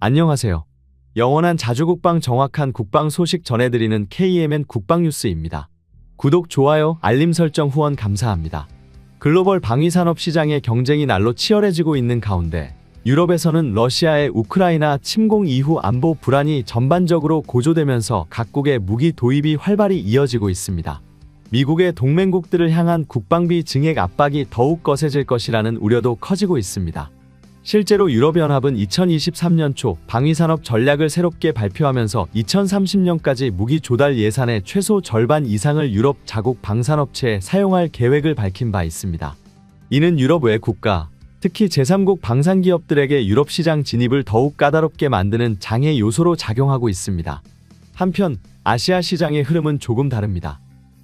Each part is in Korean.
안녕하세요. 영원한 자주국방 정확한 국방 소식 전해드리는 KMN 국방뉴스입니다. 구독, 좋아요, 알림 설정 후원 감사합니다. 글로벌 방위산업 시장의 경쟁이 날로 치열해지고 있는 가운데 유럽에서는 러시아의 우크라이나 침공 이후 안보 불안이 전반적으로 고조되면서 각국의 무기 도입이 활발히 이어지고 있습니다. 미국의 동맹국들을 향한 국방비 증액 압박이 더욱 거세질 것이라는 우려도 커지고 있습니다. 실제로 유럽연합은 2023년 초 방위산업 전략을 새롭게 발표하면서 2030년까지 무기 조달 예산의 최소 절반 이상을 유럽 자국 방산업체에 사용할 계획을 밝힌 바 있습니다. 이는 유럽 외 국가, 특히 제3국 방산기업들에게 유럽 시장 진입을 더욱 까다롭게 만드는 장애 요소로 작용하고 있습니다. 한편 아시아 시장의 흐름은 조금 다릅니다.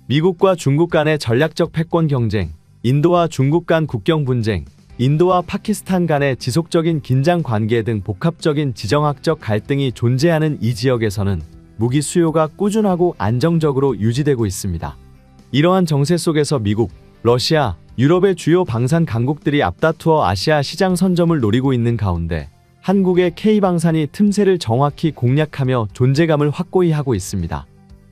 미국과 중국 간의 전략적 패권 경쟁, 인도와 중국 간 국경 분쟁, 인도와 파키스탄 간의 지속적인 긴장 관계 등 복합적인 지정학적 갈등이 존재하는 이 지역에서는 무기 수요가 꾸준하고 안정적으로 유지되고 있습니다. 이러한 정세 속에서 미국, 러시아, 유럽의 주요 방산 강국들이 앞다투어 아시아 시장 선점을 노리고 있는 가운데 한국의 K방산이 틈새를 정확히 공략하며 존재감을 확고히 하고 있습니다.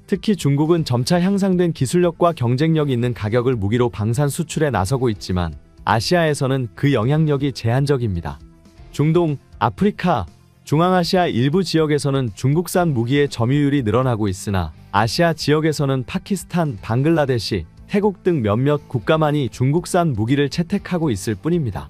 특히 중국은 점차 향상된 기술력과 경쟁력 있는 가격을 무기로 방산 수출에 나서고 있지만 아시아에서는 그 영향력이 제한적입니다. 중동, 아프리카, 중앙아시아 일부 지역에서는 중국산 무기의 점유율이 늘어나고 있으나 아시아 지역에서는 파키스탄, 방글라데시, 태국 등 몇몇 국가만이 중국산 무기를 채택하고 있을 뿐입니다.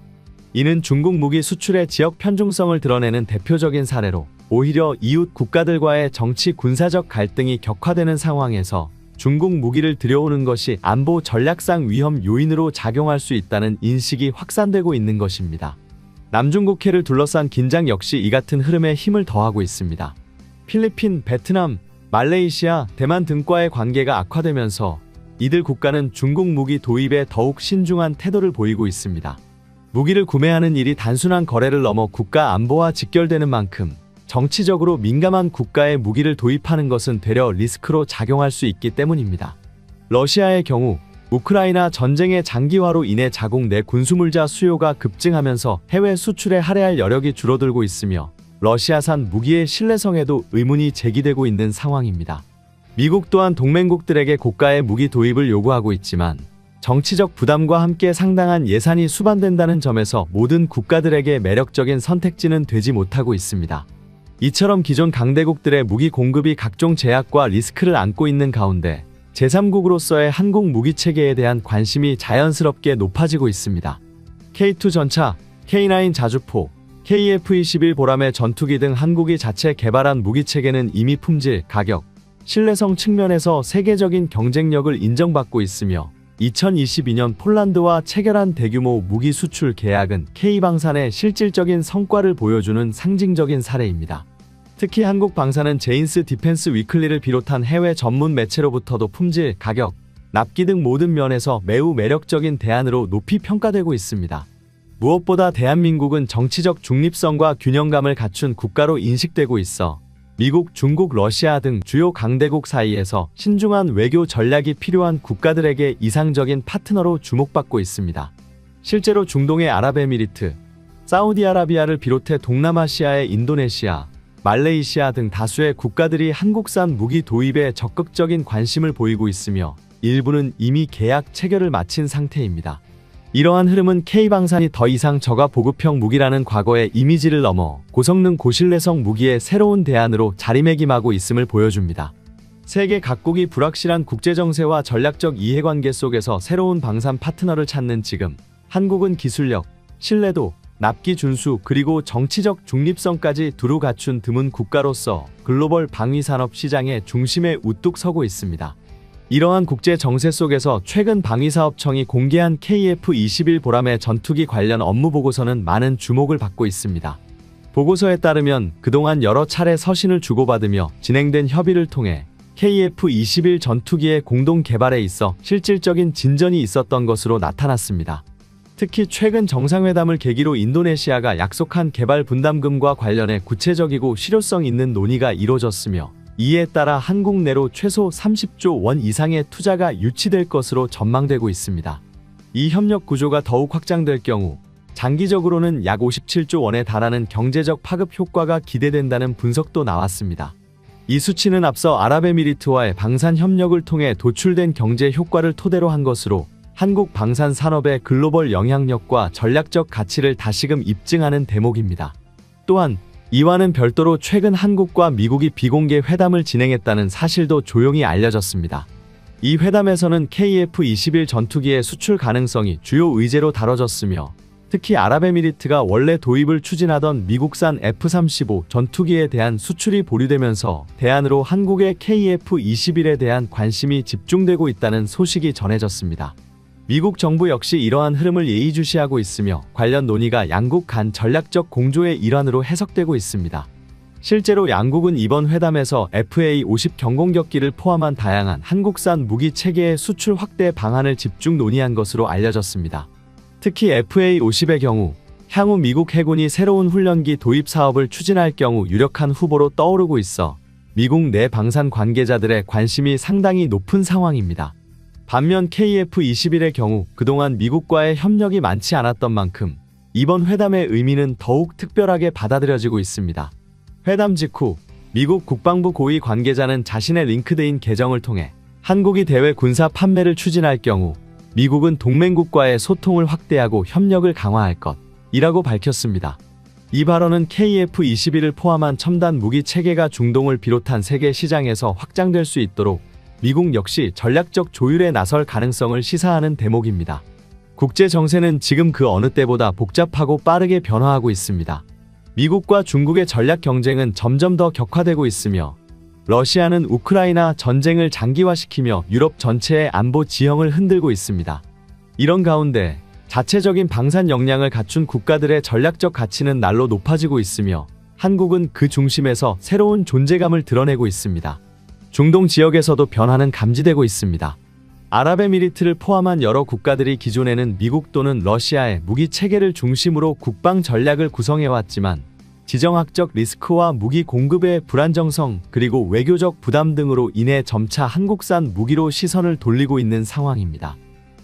이는 중국 무기 수출의 지역 편중성을 드러내는 대표적인 사례로 오히려 이웃 국가들과의 정치 군사적 갈등이 격화되는 상황에서 중국 무기를 들여오는 것이 안보 전략상 위험 요인으로 작용할 수 있다는 인식이 확산되고 있는 것입니다. 남중국해를 둘러싼 긴장 역시 이 같은 흐름에 힘을 더하고 있습니다. 필리핀, 베트남, 말레이시아, 대만 등과의 관계가 악화되면서 이들 국가는 중국 무기 도입에 더욱 신중한 태도를 보이고 있습니다. 무기를 구매하는 일이 단순한 거래를 넘어 국가 안보와 직결되는 만큼 정치적으로 민감한 국가에 무기를 도입하는 것은 되려 리스크로 작용할 수 있기 때문입니다. 러시아의 경우 우크라이나 전쟁의 장기화로 인해 자국 내 군수물자 수요가 급증하면서 해외 수출에 할애할 여력이 줄어들고 있으며 러시아산 무기의 신뢰성에도 의문이 제기되고 있는 상황입니다. 미국 또한 동맹국들에게 고가의 무기 도입을 요구하고 있지만 정치적 부담과 함께 상당한 예산이 수반된다는 점에서 모든 국가들에게 매력적인 선택지는 되지 못하고 있습니다. 이처럼 기존 강대국들의 무기 공급이 각종 제약과 리스크를 안고 있는 가운데 제3국으로서의 한국 무기체계에 대한 관심이 자연스럽게 높아지고 있습니다. K2 전차, K9 자주포, KF-21 보람의 전투기 등 한국이 자체 개발한 무기체계는 이미 품질, 가격, 신뢰성 측면에서 세계적인 경쟁력을 인정받고 있으며 2022년 폴란드와 체결한 대규모 무기 수출 계약은 K방산의 실질적인 성과를 보여주는 상징적인 사례입니다. 특히 한국 방산은 제인스 디펜스 위클리를 비롯한 해외 전문 매체로부터도 품질, 가격, 납기 등 모든 면에서 매우 매력적인 대안으로 높이 평가되고 있습니다. 무엇보다 대한민국은 정치적 중립성과 균형감을 갖춘 국가로 인식되고 있어 미국, 중국, 러시아 등 주요 강대국 사이에서 신중한 외교 전략이 필요한 국가들에게 이상적인 파트너로 주목받고 있습니다. 실제로 중동의 아랍에미리트, 사우디아라비아를 비롯해 동남아시아의 인도네시아, 말레이시아 등 다수의 국가들이 한국산 무기 도입에 적극적인 관심을 보이고 있으며 일부는 이미 계약 체결을 마친 상태입니다. 이러한 흐름은 K방산이 더 이상 저가 보급형 무기라는 과거의 이미지를 넘어 고성능 고신뢰성 무기의 새로운 대안으로 자리매김하고 있음을 보여줍니다. 세계 각국이 불확실한 국제정세와 전략적 이해관계 속에서 새로운 방산 파트너를 찾는 지금 한국은 기술력, 신뢰도, 납기 준수 그리고 정치적 중립성까지 두루 갖춘 드문 국가로서 글로벌 방위산업 시장의 중심에 우뚝 서고 있습니다. 이러한 국제 정세 속에서 최근 방위사업청이 공개한 KF-21 보람의 전투기 관련 업무 보고서는 많은 주목을 받고 있습니다. 보고서에 따르면 그동안 여러 차례 서신을 주고받으며 진행된 협의를 통해 KF-21 전투기의 공동 개발에 있어 실질적인 진전이 있었던 것으로 나타났습니다. 특히 최근 정상회담을 계기로 인도네시아가 약속한 개발 분담금과 관련해 구체적이고 실효성 있는 논의가 이뤄졌으며 이에 따라 한국 내로 최소 30조 원 이상의 투자가 유치될 것으로 전망되고 있습니다. 이 협력 구조가 더욱 확장될 경우 장기적으로는 약 57조 원에 달하는 경제적 파급 효과가 기대된다는 분석도 나왔습니다. 이 수치는 앞서 아랍에미리트와의 방산 협력을 통해 도출된 경제 효과를 토대로 한 것으로 한국 방산 산업의 글로벌 영향력과 전략적 가치를 다시금 입증하는 대목입니다. 또한 이와는 별도로 최근 한국과 미국이 비공개 회담을 진행했다는 사실도 조용히 알려졌습니다. 이 회담에서는 KF-21 전투기의 수출 가능성이 주요 의제로 다뤄졌으며 특히 아랍에미리트가 원래 도입을 추진하던 미국산 F-35 전투기에 대한 수출이 보류되면서 대안으로 한국의 KF-21에 대한 관심이 집중되고 있다는 소식이 전해졌습니다. 미국 정부 역시 이러한 흐름을 예의주시하고 있으며 관련 논의가 양국 간 전략적 공조의 일환으로 해석되고 있습니다. 실제로 양국은 이번 회담에서 FA-50 경공격기를 포함한 다양한 한국산 무기 체계의 수출 확대 방안을 집중 논의한 것으로 알려졌습니다. 특히 FA-50의 경우 향후 미국 해군이 새로운 훈련기 도입 사업을 추진할 경우 유력한 후보로 떠오르고 있어 미국 내 방산 관계자들의 관심이 상당히 높은 상황입니다. 반면 KF-21의 경우 그동안 미국과의 협력이 많지 않았던 만큼 이번 회담의 의미는 더욱 특별하게 받아들여지고 있습니다. 회담 직후 미국 국방부 고위 관계자는 자신의 링크드인 계정을 통해 한국이 대외 군사 판매를 추진할 경우 미국은 동맹국과의 소통을 확대하고 협력을 강화할 것이라고 밝혔습니다. 이 발언은 KF-21을 포함한 첨단 무기 체계가 중동을 비롯한 세계 시장에서 확장될 수 있도록 미국 역시 전략적 조율에 나설 가능성을 시사하는 대목입니다. 국제 정세는 지금 그 어느 때보다 복잡하고 빠르게 변화하고 있습니다. 미국과 중국의 전략 경쟁은 점점 더 격화되고 있으며 러시아는 우크라이나 전쟁을 장기화시키며 유럽 전체의 안보 지형을 흔들고 있습니다. 이런 가운데 자체적인 방산 역량을 갖춘 국가들의 전략적 가치는 날로 높아지고 있으며 한국은 그 중심에서 새로운 존재감을 드러내고 있습니다. 중동 지역에서도 변화는 감지되고 있습니다. 아랍에미리트를 포함한 여러 국가들이 기존에는 미국 또는 러시아의 무기 체계를 중심으로 국방 전략을 구성해왔지만 지정학적 리스크와 무기 공급의 불안정성 그리고 외교적 부담 등으로 인해 점차 한국산 무기로 시선을 돌리고 있는 상황입니다.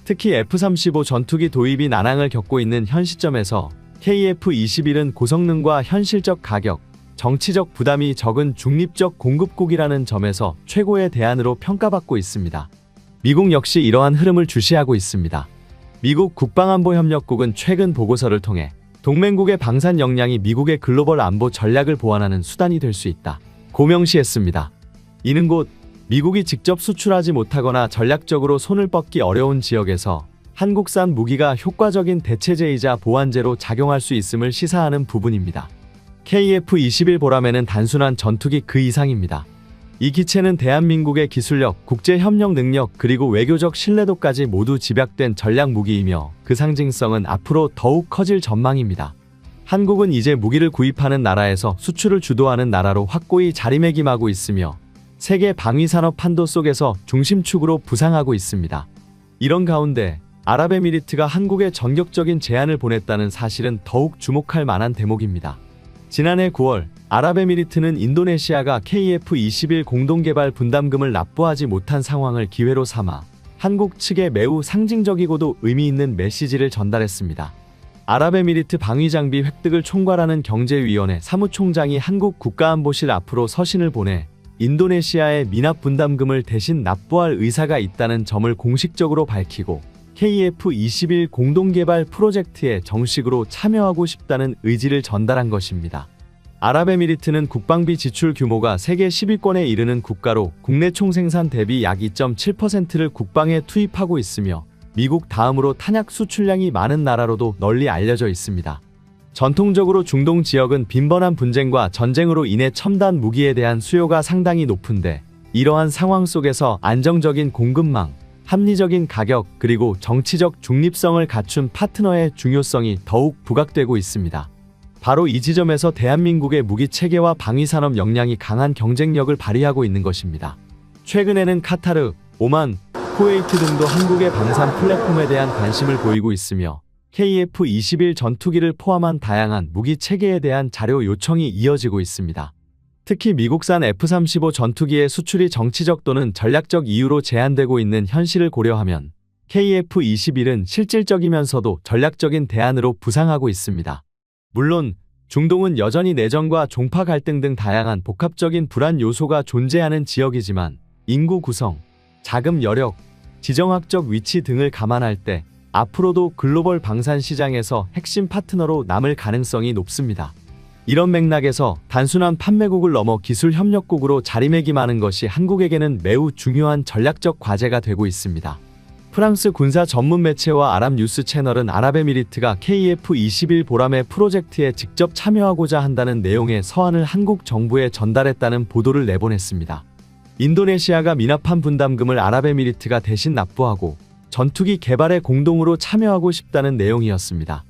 특히 F-35 전투기 도입이 난항을 겪고 있는 현 시점에서 KF-21은 고성능과 현실적 가격, 정치적 부담이 적은 중립적 공급국이라는 점에서 최고의 대안으로 평가받고 있습니다. 미국 역시 이러한 흐름을 주시하고 있습니다. 미국 국방안보협력국은 최근 보고서를 통해 동맹국의 방산 역량이 미국의 글로벌 안보 전략을 보완하는 수단이 될 수 있다 고 명시했습니다. 이는 곧 미국이 직접 수출하지 못하거나 전략적으로 손을 뻗기 어려운 지역에서 한국산 무기가 효과적인 대체제이자 보완제로 작용할 수 있음을 시사하는 부분입니다. KF-21 보람에는 단순한 전투기 그 이상입니다. 이 기체는 대한민국의 기술력, 국제협력 능력 그리고 외교적 신뢰도까지 모두 집약된 전략 무기이며 그 상징성은 앞으로 더욱 커질 전망입니다. 한국은 이제 무기를 구입하는 나라에서 수출을 주도하는 나라로 확고히 자리매김하고 있으며 세계 방위산업 판도 속에서 중심축으로 부상하고 있습니다. 이런 가운데 아랍에미리트가 한국에 전격적인 제안을 보냈다는 사실은 더욱 주목할 만한 대목입니다. 지난해 9월 아랍에미리트는 인도네시아가 KF-21 공동개발 분담금을 납부하지 못한 상황을 기회로 삼아 한국 측에 매우 상징적이고도 의미 있는 메시지를 전달했습니다. 아랍에미리트 방위장비 획득을 총괄하는 경제위원회 사무총장이 한국 국가안보실 앞으로 서신을 보내 인도네시아의 미납 분담금을 대신 납부할 의사가 있다는 점을 공식적으로 밝히고 KF-21 공동개발 프로젝트에 정식으로 참여하고 싶다는 의지를 전달한 것입니다. 아랍에미리트는 국방비 지출 규모가 세계 10위권에 이르는 국가로 국내 총생산 대비 약 2.7%를 국방에 투입하고 있으며 미국 다음으로 탄약 수출량이 많은 나라로도 널리 알려져 있습니다. 전통적으로 중동 지역은 빈번한 분쟁과 전쟁으로 인해 첨단 무기에 대한 수요가 상당히 높은데 이러한 상황 속에서 안정적인 공급망, 합리적인 가격 그리고 정치적 중립성을 갖춘 파트너의 중요성이 더욱 부각되고 있습니다. 바로 이 지점에서 대한민국의 무기체계와 방위산업 역량이 강한 경쟁력을 발휘하고 있는 것입니다. 최근에는 카타르, 오만, 쿠웨이트 등도 한국의 방산 플랫폼에 대한 관심을 보이고 있으며 KF-21 전투기를 포함한 다양한 무기체계에 대한 자료 요청이 이어지고 있습니다. 특히 미국산 F-35 전투기의 수출이 정치적 또는 전략적 이유로 제한되고 있는 현실을 고려하면 KF-21은 실질적이면서도 전략적인 대안으로 부상하고 있습니다. 물론 중동은 여전히 내전과 종파 갈등 등 다양한 복합적인 불안 요소가 존재하는 지역이지만 인구 구성, 자금 여력, 지정학적 위치 등을 감안할 때 앞으로도 글로벌 방산 시장에서 핵심 파트너로 남을 가능성이 높습니다. 이런 맥락에서 단순한 판매국을 넘어 기술 협력국으로 자리매김하는 것이 한국에게는 매우 중요한 전략적 과제가 되고 있습니다. 프랑스 군사 전문 매체와 아랍 뉴스 채널은 아랍에미리트가 KF-21 보람의 프로젝트에 직접 참여하고자 한다는 내용의 서한을 한국 정부에 전달했다는 보도를 내보냈습니다. 인도네시아가 미납한 분담금을 아랍에미리트가 대신 납부하고 전투기 개발에 공동으로 참여하고 싶다는 내용이었습니다.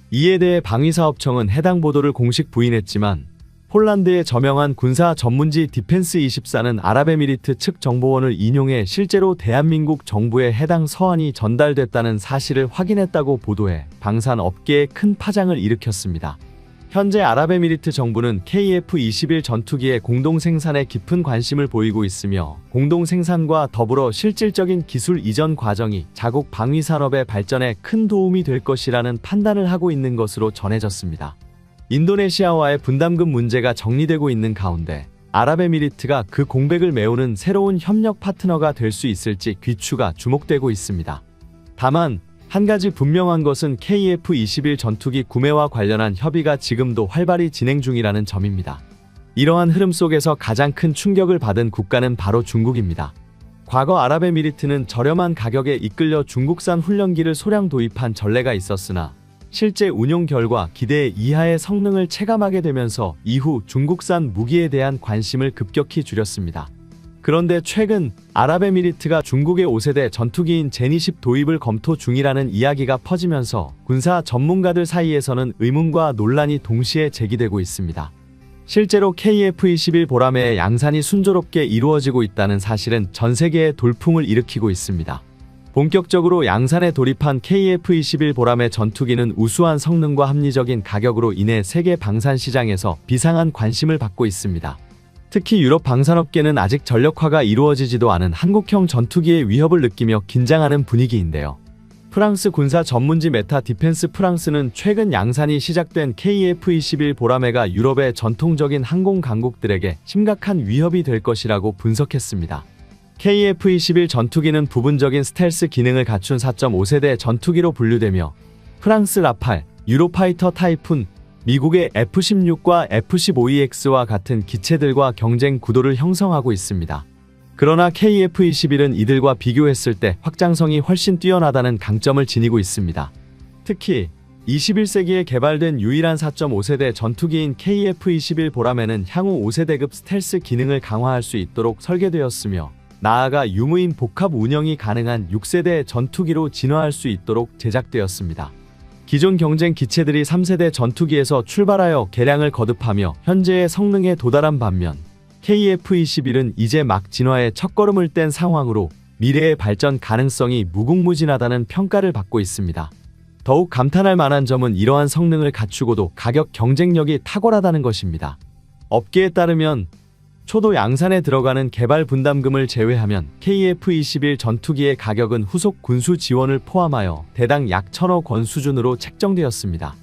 이에 대해 방위사업청은 해당 보도를 공식 부인했지만 폴란드의 저명한 군사 전문지 디펜스24는 아랍에미리트 측 정보원을 인용해 실제로 대한민국 정부에 해당 서한이 전달됐다는 사실을 확인했다고 보도해 방산 업계에 큰 파장을 일으켰습니다. 현재 아랍에미리트 정부는 KF-21 전투기의 공동 생산에 깊은 관심을 보이고 있으며 공동 생산과 더불어 실질적인 기술 이전 과정이 자국 방위 산업의 발전에 큰 도움이 될 것이라는 판단을 하고 있는 것으로 전해졌습니다. 인도네시아와의 분담금 문제가 정리되고 있는 가운데 아랍에미리트가 그 공백을 메우는 새로운 협력 파트너가 될 수 있을지 귀추가 주목되고 있습니다. 다만 한 가지 분명한 것은 KF-21 전투기 구매와 관련한 협의가 지금도 활발히 진행 중이라는 점입니다. 이러한 흐름 속에서 가장 큰 충격을 받은 국가는 바로 중국입니다. 과거 아랍에미리트는 저렴한 가격에 이끌려 중국산 훈련기를 소량 도입한 전례가 있었으나 실제 운용 결과 기대 이하의 성능을 체감하게 되면서 이후 중국산 무기에 대한 관심을 급격히 줄였습니다. 그런데 최근 아랍에미리트가 중국의 5세대 전투기인 제니10 도입을 검토 중이라는 이야기가 퍼지면서 군사 전문가들 사이에서는 의문과 논란이 동시에 제기되고 있습니다. 실제로 KF-21 보람의 양산이 순조롭게 이루어지고 있다는 사실은 전 세계에 돌풍을 일으키고 있습니다. 본격적으로 양산에 돌입한 KF-21 보람의 전투기는 우수한 성능과 합리적인 가격으로 인해 세계 방산 시장에서 비상한 관심을 받고 있습니다. 특히 유럽 방산업계는 아직 전력화가 이루어지지도 않은 한국형 전투기의 위협을 느끼며 긴장하는 분위기인데요. 프랑스 군사 전문지 메타 디펜스 프랑스는 최근 양산이 시작된 KF-21 보라매가 유럽의 전통적인 항공 강국들에게 심각한 위협이 될 것이라고 분석했습니다. KF-21 전투기는 부분적인 스텔스 기능을 갖춘 4.5세대 전투기로 분류되며 프랑스 라팔, 유로파이터 타이푼, 미국의 F-16과 F-15EX와 같은 기체들과 경쟁 구도를 형성하고 있습니다. 그러나 KF-21은 이들과 비교했을 때 확장성이 훨씬 뛰어나다는 강점을 지니고 있습니다. 특히 21세기에 개발된 유일한 4.5세대 전투기인 KF-21 보라매는 향후 5세대급 스텔스 기능을 강화할 수 있도록 설계되었으며 나아가 유무인 복합 운영이 가능한 6세대 전투기로 진화할 수 있도록 제작되었습니다. 기존 경쟁 기체들이 3세대 전투기에서 출발하여 개량을 거듭하며 현재의 성능에 도달한 반면 KF-21은 이제 막 진화의 첫걸음을 뗀 상황으로 미래의 발전 가능성이 무궁무진하다는 평가를 받고 있습니다. 더욱 감탄할 만한 점은 이러한 성능을 갖추고도 가격 경쟁력이 탁월하다는 것입니다. 업계에 따르면 초도 양산에 들어가는 개발 분담금을 제외하면 KF-21 전투기의 가격은 후속 군수 지원을 포함하여 대당 약 1,000억 원 수준으로 책정되었습니다.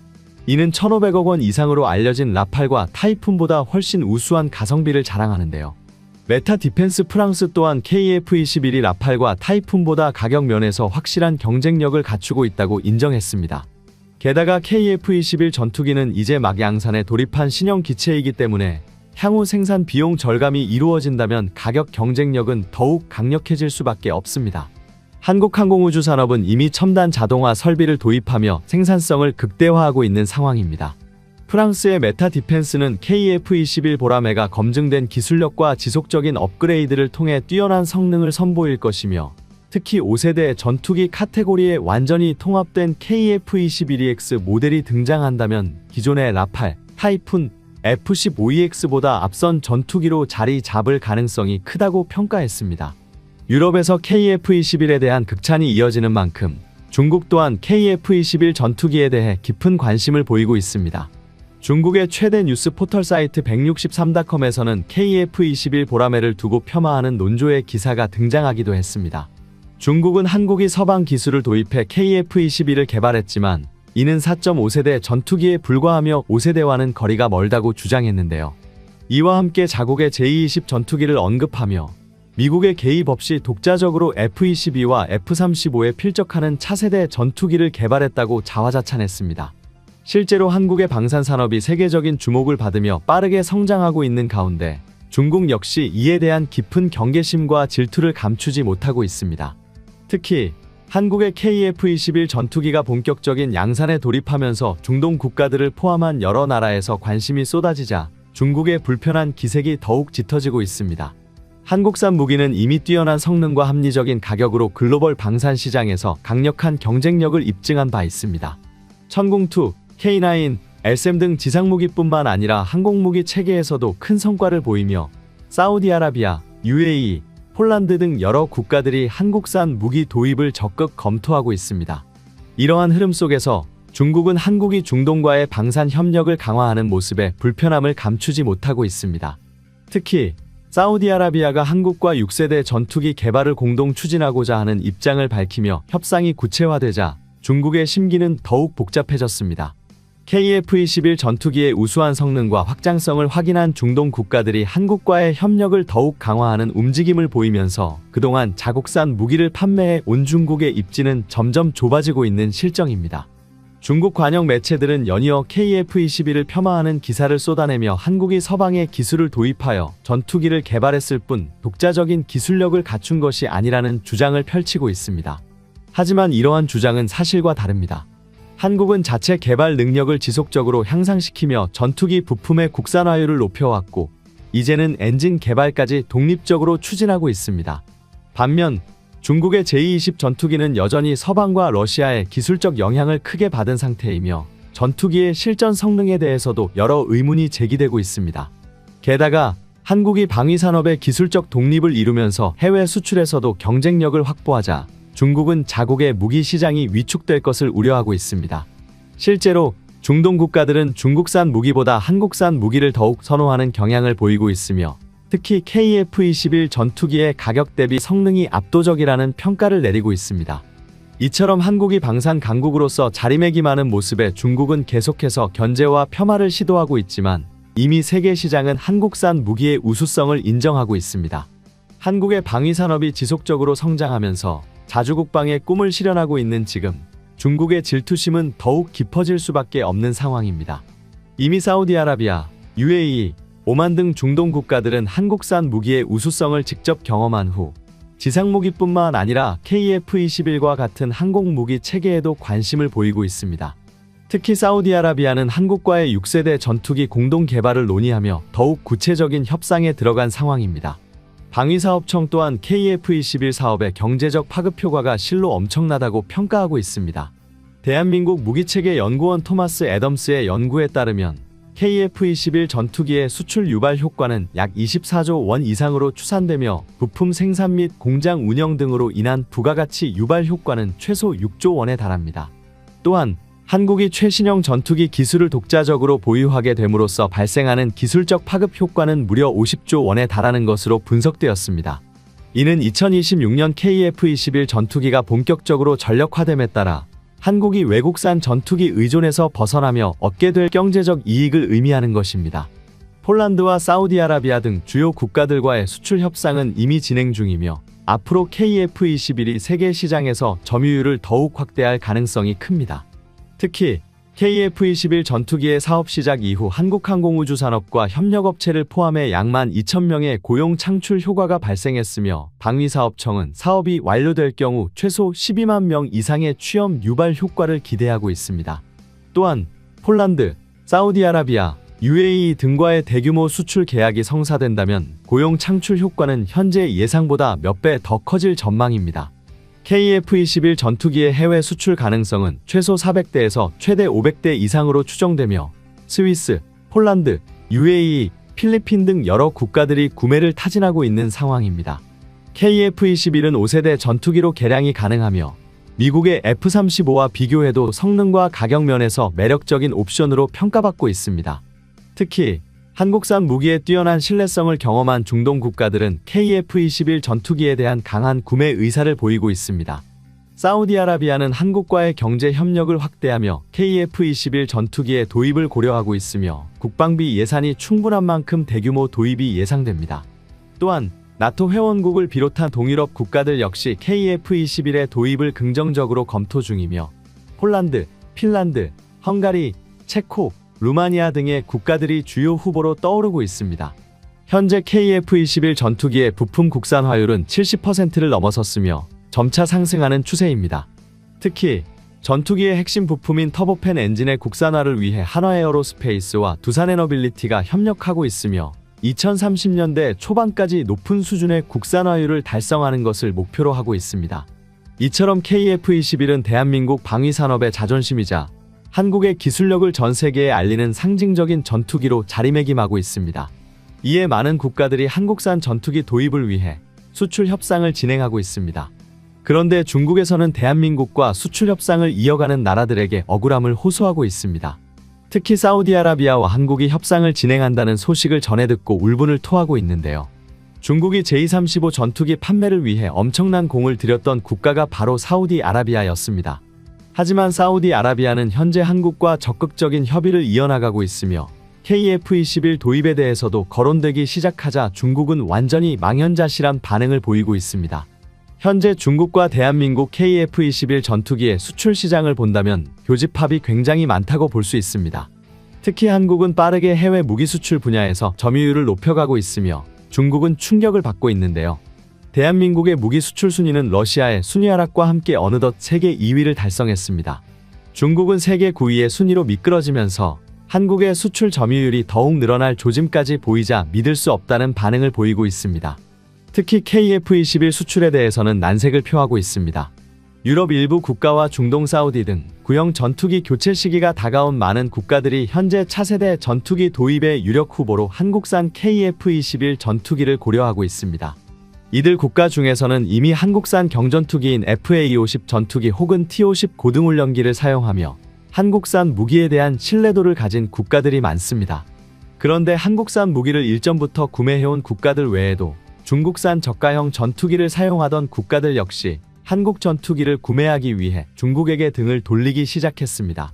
이는 1,500억 원 이상으로 알려진 라팔과 타이푼보다 훨씬 우수한 가성비를 자랑하는데요. 메타 디펜스 프랑스 또한 KF-21이 라팔과 타이푼보다 가격 면에서 확실한 경쟁력을 갖추고 있다고 인정했습니다. 게다가 KF-21 전투기는 이제 막 양산에 돌입한 신형 기체이기 때문에 향후 생산 비용 절감이 이루어진다면 가격 경쟁력은 더욱 강력해질 수밖에 없습니다. 한국항공우주산업은 이미 첨단 자동화 설비를 도입하며 생산성을 극대화하고 있는 상황입니다. 프랑스의 메타 디펜스는 KF-21 보라매가 검증된 기술력과 지속적인 업그레이드를 통해 뛰어난 성능을 선보일 것이며 특히 5세대 전투기 카테고리에 완전히 통합된 KF-21EX 모델이 등장한다면 기존의 라팔, 타이푼, F-15EX보다 앞선 전투기로 자리 잡을 가능성이 크다고 평가했습니다. 유럽에서 KF-21에 대한 극찬이 이어지는 만큼 중국 또한 KF-21 전투기에 대해 깊은 관심을 보이고 있습니다. 중국의 최대 뉴스 포털 사이트 163.com에서는 KF-21 보라매를 두고 폄하하는 논조의 기사가 등장하기도 했습니다. 중국은 한국이 서방 기술을 도입해 KF-21을 개발했지만 이는 4.5세대 전투기에 불과하며 5세대와는 거리가 멀다고 주장했는데요. 이와 함께 자국의 J-20 전투기를 언급하며 미국의 개입 없이 독자적으로 F-22와 F-35에 필적하는 차세대 전투기를 개발했다고 자화자찬했습니다. 실제로 한국의 방산산업이 세계적인 주목을 받으며 빠르게 성장하고 있는 가운데 중국 역시 이에 대한 깊은 경계심과 질투를 감추지 못하고 있습니다. 특히 한국의 KF-21 전투기가 본격적인 양산에 돌입하면서 중동 국가들을 포함한 여러 나라에서 관심이 쏟아지자 중국의 불편한 기색이 더욱 짙어지고 있습니다. 한국산 무기는 이미 뛰어난 성능과 합리적인 가격으로 글로벌 방산 시장에서 강력한 경쟁력을 입증한 바 있습니다. 천궁2, K9, LSM 등 지상무기뿐만 아니라 항공무기 체계에서도 큰 성과를 보이며 사우디아라비아, UAE, 폴란드 등 여러 국가들이 한국산 무기 도입을 적극 검토하고 있습니다. 이러한 흐름 속에서 중국은 한국이 중동과의 방산 협력을 강화하는 모습에 불편함을 감추지 못하고 있습니다. 특히 사우디아라비아가 한국과 6세대 전투기 개발을 공동 추진하고자 하는 입장을 밝히며 협상이 구체화되자 중국의 심기는 더욱 복잡해졌습니다. KF-21 전투기의 우수한 성능과 확장성을 확인한 중동 국가들이 한국과의 협력을 더욱 강화하는 움직임을 보이면서 그동안 자국산 무기를 판매해 온 중국의 입지는 점점 좁아지고 있는 실정입니다. 중국 관영 매체들은 연이어 KF-21을 폄하하는 기사를 쏟아내며 한국이 서방의 기술을 도입하여 전투기를 개발했을 뿐 독자적인 기술력을 갖춘 것이 아니라는 주장을 펼치고 있습니다. 하지만 이러한 주장은 사실과 다릅니다. 한국은 자체 개발 능력을 지속적으로 향상시키며 전투기 부품의 국산화율을 높여왔고 이제는 엔진 개발까지 독립적으로 추진하고 있습니다. 반면 중국의 J-20 전투기는 여전히 서방과 러시아의 기술적 영향을 크게 받은 상태이며 전투기의 실전 성능에 대해서도 여러 의문이 제기되고 있습니다. 게다가 한국이 방위산업의 기술적 독립을 이루면서 해외 수출에서도 경쟁력을 확보하자 중국은 자국의 무기 시장이 위축될 것을 우려하고 있습니다. 실제로 중동 국가들은 중국산 무기보다 한국산 무기를 더욱 선호하는 경향을 보이고 있으며 특히 KF-21 전투기의 가격 대비 성능이 압도적이라는 평가를 내리고 있습니다. 이처럼 한국이 방산 강국으로서 자리매김하는 모습에 중국은 계속해서 견제와 폄하를 시도하고 있지만 이미 세계 시장은 한국산 무기의 우수성을 인정하고 있습니다. 한국의 방위산업이 지속적으로 성장하면서 자주국방의 꿈을 실현하고 있는 지금 중국의 질투심은 더욱 깊어질 수밖에 없는 상황입니다. 이미 사우디아라비아, UAE, 오만 등 중동 국가들은 한국산 무기의 우수성을 직접 경험한 후 지상무기뿐만 아니라 KF-21과 같은 항공무기 체계에도 관심을 보이고 있습니다. 특히 사우디아라비아는 한국과의 6세대 전투기 공동 개발을 논의하며 더욱 구체적인 협상에 들어간 상황입니다. 방위사업청 또한 KF-21 사업의 경제적 파급 효과가 실로 엄청나다고 평가하고 있습니다. 대한민국 무기체계 연구원 토마스 애덤스의 연구에 따르면 KF-21 전투기의 수출 유발 효과는 약 24조 원 이상으로 추산되며 부품 생산 및 공장 운영 등으로 인한 부가가치 유발 효과는 최소 6조 원에 달합니다. 또한 한국이 최신형 전투기 기술을 독자적으로 보유하게 됨으로써 발생하는 기술적 파급 효과는 무려 50조 원에 달하는 것으로 분석되었습니다. 이는 2026년 KF-21 전투기가 본격적으로 전력화됨에 따라 한국이 외국산 전투기 의존에서 벗어나며 얻게 될 경제적 이익을 의미하는 것입니다. 폴란드와 사우디아라비아 등 주요 국가들과의 수출 협상은 이미 진행 중이며 앞으로 KF-21이 세계 시장에서 점유율을 더욱 확대할 가능성이 큽니다. 특히 KF-21 전투기의 사업 시작 이후 한국항공우주산업과 협력업체를 포함해 약 12,000명의 고용 창출 효과가 발생했으며 방위사업청은 사업이 완료될 경우 최소 12만 명 이상의 취업 유발 효과를 기대하고 있습니다. 또한 폴란드, 사우디아라비아, UAE 등과의 대규모 수출 계약이 성사된다면 고용 창출 효과는 현재 예상보다 몇 배 더 커질 전망입니다. KF-21 전투기의 해외 수출 가능성은 최소 400대에서 최대 500대 이상으로 추정되며 스위스, 폴란드, UAE, 필리핀 등 여러 국가들이 구매를 타진하고 있는 상황입니다. KF-21은 5세대 전투기로 개량이 가능하며 미국의 F-35와 비교해도 성능과 가격 면에서 매력적인 옵션으로 평가받고 있습니다. 특히 한국산 무기의 뛰어난 신뢰성을 경험한 중동 국가들은 KF-21 전투기에 대한 강한 구매 의사를 보이고 있습니다. 사우디아라비아는 한국과의 경제 협력을 확대하며 KF-21 전투기의 도입을 고려하고 있으며 국방비 예산이 충분한 만큼 대규모 도입이 예상됩니다. 또한 나토 회원국을 비롯한 동유럽 국가들 역시 KF-21의 도입을 긍정적으로 검토 중이며 폴란드, 핀란드, 헝가리, 체코, 루마니아 등의 국가들이 주요 후보로 떠오르고 있습니다. 현재 KF-21 전투기의 부품 국산화율은 70%를 넘어섰으며 점차 상승하는 추세입니다. 특히 전투기의 핵심 부품인 터보팬 엔진의 국산화를 위해 한화에어로스페이스와 두산에너빌리티가 협력하고 있으며 2030년대 초반까지 높은 수준의 국산화율을 달성하는 것을 목표로 하고 있습니다. 이처럼 KF-21은 대한민국 방위산업의 자존심이자 한국의 기술력을 전 세계에 알리는 상징적인 전투기로 자리매김하고 있습니다. 이에 많은 국가들이 한국산 전투기 도입을 위해 수출 협상을 진행하고 있습니다. 그런데 중국에서는 대한민국과 수출 협상을 이어가는 나라들에게 억울함을 호소하고 있습니다. 특히 사우디아라비아와 한국이 협상을 진행한다는 소식을 전해 듣고 울분을 토하고 있는데요. 중국이 제235 전투기 판매를 위해 엄청난 공을 들였던 국가가 바로 사우디아라비아였습니다. 하지만 사우디아라비아는 현재 한국과 적극적인 협의를 이어나가고 있으며 KF-21 도입에 대해서도 거론되기 시작하자 중국은 완전히 망연자실한 반응을 보이고 있습니다. 현재 중국과 대한민국 KF-21 전투기의 수출 시장을 본다면 교집합이 굉장히 많다고 볼 수 있습니다. 특히 한국은 빠르게 해외 무기 수출 분야에서 점유율을 높여가고 있으며 중국은 충격을 받고 있는데요. 대한민국의 무기 수출 순위는 러시아의 순위 하락과 함께 어느덧 세계 2위를 달성했습니다. 중국은 세계 9위의 순위로 미끄러지면서 한국의 수출 점유율이 더욱 늘어날 조짐까지 보이자 믿을 수 없다는 반응을 보이고 있습니다. 특히 KF-21 수출에 대해서는 난색을 표하고 있습니다. 유럽 일부 국가와 중동 사우디 등 구형 전투기 교체 시기가 다가온 많은 국가들이 현재 차세대 전투기 도입의 유력 후보로 한국산 KF-21 전투기를 고려하고 있습니다. 이들 국가 중에서는 이미 한국산 경전투기인 FA-50 전투기 혹은 T-50 고등훈련기를 사용하며 한국산 무기에 대한 신뢰도를 가진 국가들이 많습니다. 그런데 한국산 무기를 일전부터 구매해온 국가들 외에도 중국산 저가형 전투기를 사용하던 국가들 역시 한국 전투기를 구매하기 위해 중국에게 등을 돌리기 시작했습니다.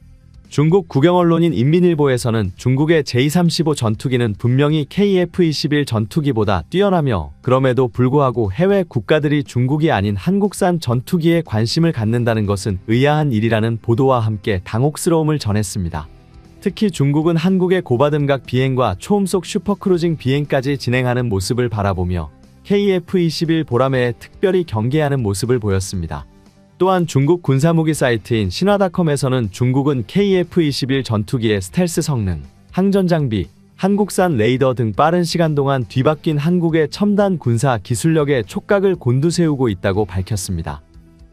중국 국영언론인 인민일보에서는 중국의 제235 전투기는 분명히 KF-21 전투기보다 뛰어나며 그럼에도 불구하고 해외 국가들이 중국이 아닌 한국산 전투기에 관심을 갖는다는 것은 의아한 일이라는 보도와 함께 당혹스러움을 전했습니다. 특히 중국은 한국의 고바등각 비행과 초음속 슈퍼크루징 비행까지 진행하는 모습을 바라보며 KF-21 보라매에 특별히 경계하는 모습을 보였습니다. 또한 중국 군사무기 사이트인 신화닷컴에서는 중국은 KF-21 전투기의 스텔스 성능, 항전장비, 한국산 레이더 등 빠른 시간 동안 뒤바뀐 한국의 첨단 군사 기술력에 촉각을 곤두세우고 있다고 밝혔습니다.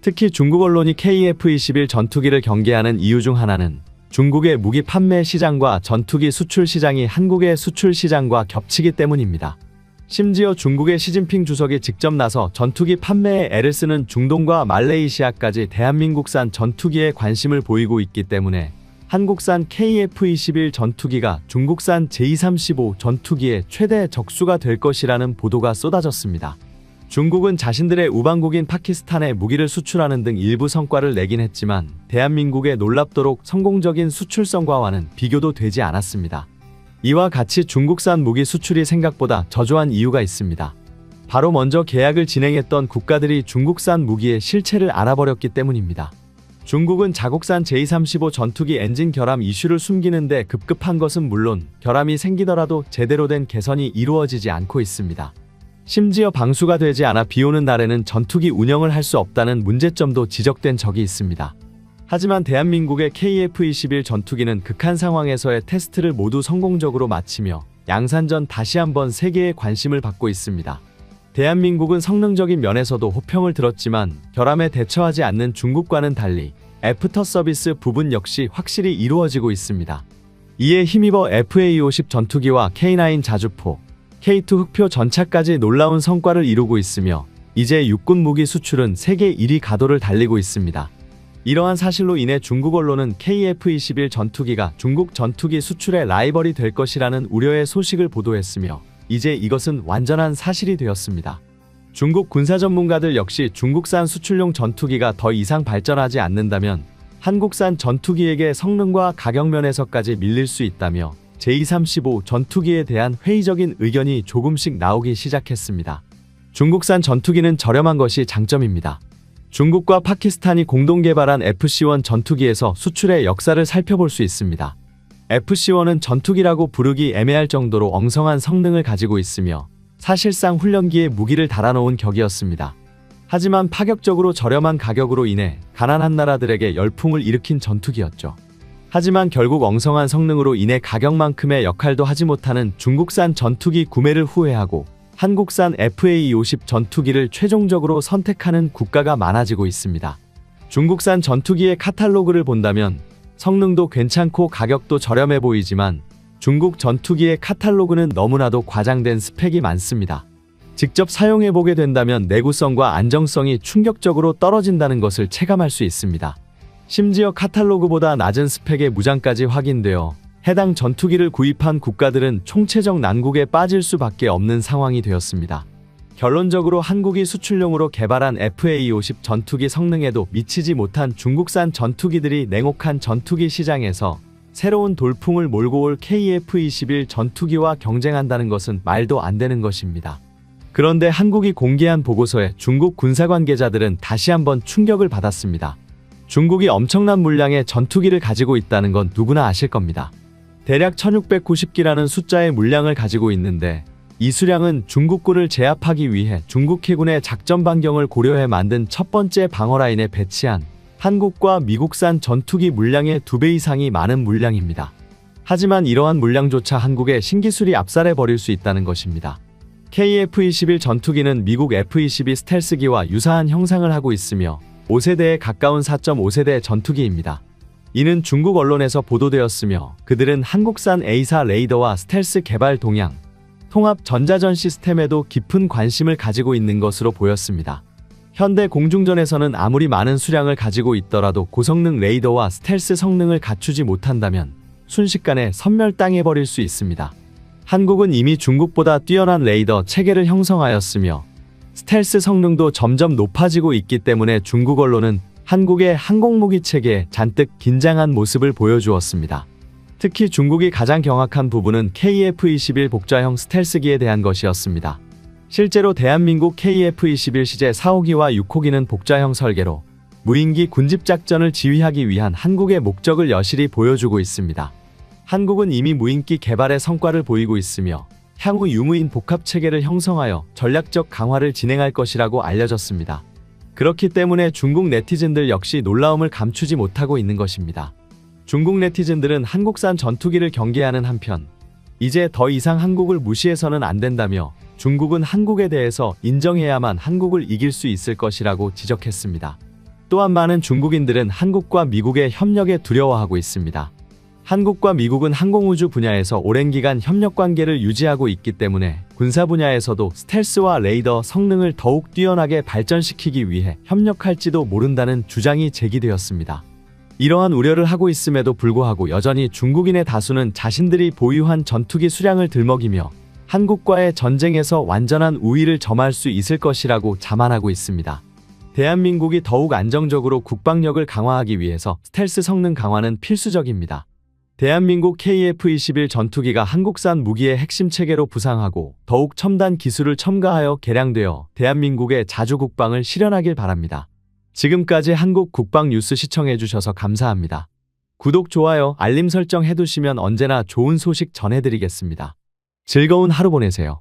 특히 중국 언론이 KF-21 전투기를 경계하는 이유 중 하나는 중국의 무기 판매 시장과 전투기 수출 시장이 한국의 수출 시장과 겹치기 때문입니다. 심지어 중국의 시진핑 주석이 직접 나서 전투기 판매에 애를 쓰는 중동과 말레이시아까지 대한민국산 전투기에 관심을 보이고 있기 때문에 한국산 KF-21 전투기가 중국산 제235 전투기의 최대 적수가 될 것이라는 보도가 쏟아졌습니다. 중국은 자신들의 우방국인 파키스탄에 무기를 수출하는 등 일부 성과를 내긴 했지만 대한민국의 놀랍도록 성공적인 수출성과와는 비교도 되지 않았습니다. 이와 같이 중국산 무기 수출이 생각보다 저조한 이유가 있습니다. 바로 먼저 계약을 진행했던 국가들이 중국산 무기의 실체를 알아버렸기 때문입니다. 중국은 자국산 제235 전투기 엔진 결함 이슈를 숨기는데 급급한 것은 물론 결함이 생기더라도 제대로 된 개선이 이루어지지 않고 있습니다. 심지어 방수가 되지 않아 비오는 날에는 전투기 운영을 할 수 없다는 문제점도 지적된 적이 있습니다. 하지만 대한민국의 KF-21 전투기는 극한 상황에서의 테스트를 모두 성공적으로 마치며 양산 전 다시 한번 세계의 관심을 받고 있습니다. 대한민국은 성능적인 면에서도 호평을 들었지만 결함에 대처하지 않는 중국과는 달리 애프터 서비스 부분 역시 확실히 이루어지고 있습니다. 이에 힘입어 FA-50 전투기와 K9 자주포, K2 흑표 전차까지 놀라운 성과를 이루고 있으며 이제 육군 무기 수출은 세계 1위 가도를 달리고 있습니다. 이러한 사실로 인해 중국 언론은 KF-21 전투기가 중국 전투기 수출의 라이벌이 될 것이라는 우려의 소식을 보도했으며 이제 이것은 완전한 사실이 되었습니다. 중국 군사 전문가들 역시 중국산 수출용 전투기가 더 이상 발전하지 않는다면 한국산 전투기에게 성능과 가격 면에서까지 밀릴 수 있다며 제235 전투기에 대한 회의적인 의견이 조금씩 나오기 시작했습니다. 중국산 전투기는 저렴한 것이 장점입니다. 중국과 파키스탄이 공동 개발한 FC-1 전투기에서 수출의 역사를 살펴볼 수 있습니다. FC-1은 전투기라고 부르기 애매할 정도로 엉성한 성능을 가지고 있으며 사실상 훈련기에 무기를 달아놓은 격이었습니다. 하지만 파격적으로 저렴한 가격으로 인해 가난한 나라들에게 열풍을 일으킨 전투기였죠. 하지만 결국 엉성한 성능으로 인해 가격만큼의 역할도 하지 못하는 중국산 전투기 구매를 후회하고 한국산 FA-50 전투기를 최종적으로 선택하는 국가가 많아지고 있습니다. 중국산 전투기의 카탈로그를 본다면 성능도 괜찮고 가격도 저렴해 보이지만 중국 전투기의 카탈로그는 너무나도 과장된 스펙이 많습니다. 직접 사용해보게 된다면 내구성과 안정성이 충격적으로 떨어진다는 것을 체감할 수 있습니다. 심지어 카탈로그보다 낮은 스펙의 무장까지 확인되어 해당 전투기를 구입한 국가들은 총체적 난국에 빠질 수밖에 없는 상황이 되었습니다. 결론적으로 한국이 수출용으로 개발한 FA-50 전투기 성능에도 미치지 못한 중국산 전투기들이 냉혹한 전투기 시장에서 새로운 돌풍을 몰고 올 KF-21 전투기와 경쟁한다는 것은 말도 안 되는 것입니다. 그런데 한국이 공개한 보고서에 중국 군사 관계자들은 다시 한번 충격을 받았습니다. 중국이 엄청난 물량의 전투기를 가지고 있다는 건 누구나 아실 겁니다. 대략 1690기라는 숫자의 물량을 가지고 있는데 이 수량은 중국군을 제압하기 위해 중국 해군의 작전 반경을 고려해 만든 첫 번째 방어라인에 배치한 한국과 미국산 전투기 물량의 2배 이상이 많은 물량입니다. 하지만 이러한 물량조차 한국의 신기술이 압살해버릴 수 있다는 것입니다. KF-21 전투기는 미국 F-22 스텔스기와 유사한 형상을 하고 있으며 5세대에 가까운 4.5세대 전투기입니다. 이는 중국 언론에서 보도되었으며 그들은 한국산 A사 레이더와 스텔스 개발 동향, 통합 전자전 시스템에도 깊은 관심을 가지고 있는 것으로 보였습니다. 현대 공중전에서는 아무리 많은 수량을 가지고 있더라도 고성능 레이더와 스텔스 성능을 갖추지 못한다면 순식간에 선멸당해버릴 수 있습니다. 한국은 이미 중국보다 뛰어난 레이더 체계를 형성하였으며 스텔스 성능도 점점 높아지고 있기 때문에 중국 언론은 한국의 항공무기 체계에 잔뜩 긴장한 모습을 보여주었습니다. 특히 중국이 가장 경악한 부분은 KF-21 복좌형 스텔스기에 대한 것이었습니다. 실제로 대한민국 KF-21 시제 4호기와 6호기는 복좌형 설계로 무인기 군집작전을 지휘하기 위한 한국의 목적을 여실히 보여주고 있습니다. 한국은 이미 무인기 개발의 성과를 보이고 있으며 향후 유무인 복합체계를 형성하여 전략적 강화를 진행할 것이라고 알려졌습니다. 그렇기 때문에 중국 네티즌들 역시 놀라움을 감추지 못하고 있는 것입니다. 중국 네티즌들은 한국산 전투기를 경계하는 한편 이제 더 이상 한국을 무시해서는 안 된다며 중국은 한국에 대해서 인정해야만 한국을 이길 수 있을 것이라고 지적했습니다. 또한 많은 중국인들은 한국과 미국의 협력에 두려워하고 있습니다. 한국과 미국은 항공우주 분야에서 오랜 기간 협력관계를 유지하고 있기 때문에 군사 분야에서도 스텔스와 레이더 성능을 더욱 뛰어나게 발전시키기 위해 협력할지도 모른다는 주장이 제기되었습니다. 이러한 우려를 하고 있음에도 불구하고 여전히 중국인의 다수는 자신들이 보유한 전투기 수량을 들먹이며 한국과의 전쟁에서 완전한 우위를 점할 수 있을 것이라고 자만하고 있습니다. 대한민국이 더욱 안정적으로 국방력을 강화하기 위해서 스텔스 성능 강화는 필수적입니다. 대한민국 KF-21 전투기가 한국산 무기의 핵심 체계로 부상하고 더욱 첨단 기술을 첨가하여 개량되어 대한민국의 자주국방을 실현하길 바랍니다. 지금까지 한국 국방 뉴스 시청해주셔서 감사합니다. 구독, 좋아요, 알림 설정 해두시면 언제나 좋은 소식 전해드리겠습니다. 즐거운 하루 보내세요.